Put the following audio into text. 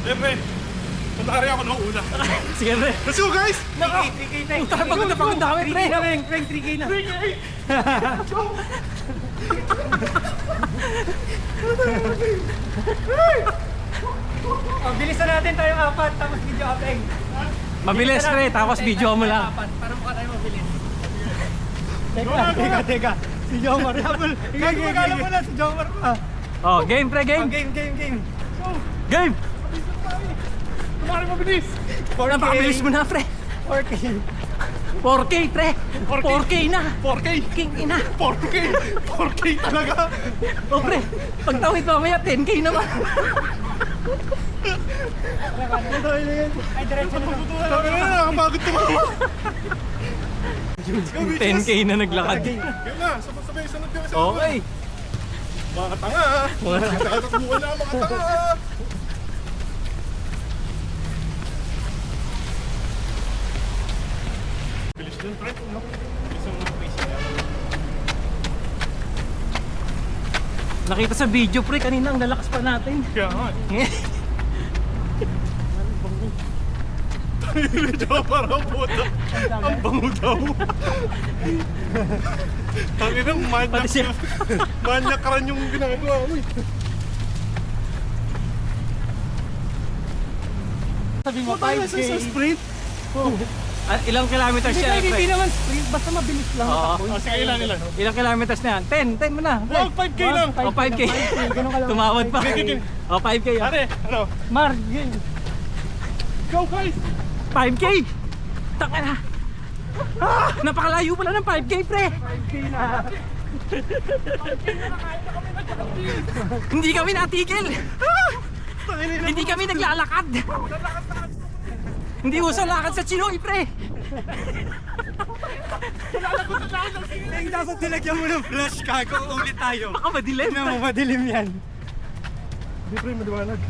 Siyempre, matari ako nung una. Sige, pre. Let's go, guys! 3K na. Pagod na pagod na kami, pre. 3K na. Bilisan natin tayo apat, tapos video upeng. Mabilis, pre. Tapos video mo lang. Para mukha tayo mabilis. Teka. Si Jomar. Gagawin mo na si Jomar pa. Oh, game, pre, game. Game. Game! Matari mabilis! Napakabilis mo na, pre. 4K. 4K, pre. 4K. 4K na. 4K! King ina. 4K! 4K talaga! Oh, pre. Pag tawid mamaya, 10K naman. Ay, diretso na. Sabi na, nakapagod tumawa. 10K na naglakad. Yun na, sabay-sabay, sunod yung isa. Okay. Mga tanga! Nakatakbuhan na mga tanga! Bilis dun, pre. Bilis ang crazy na. Nakita sa video, pre. Kanina ang lalakas pa natin. Kaya nga. Medyo parang puta. Ang bango daw. Tanginang Pati siya. manyak ka rin yung ginagawa mo eh. Sabi mo, Puta na 5K. sa sprint. Ilang kilometers siya, Hindi pre? naman sprint, basta mabilis lang. Oo. Sige, ilan. Ilang kilometers na yan? 10 mo na. Wag, 5K lang. O, 5K. Ganun ka lang. Tumawad pa. Sige. O, 5K. ah. Pare, ano? Mar, yun. Go guys! 5K! Taka na! Napakalayo pala ng 5K, pre! 5K na. Hindi kami natigil! Hindi kami naglalakad! Hindi uso lakad sa Chinoy, pre! Dapat nilagyan mo ng flash ka kung ulit tayo. Baka madilim. Madilim yan. Hindi pre, madiwanag.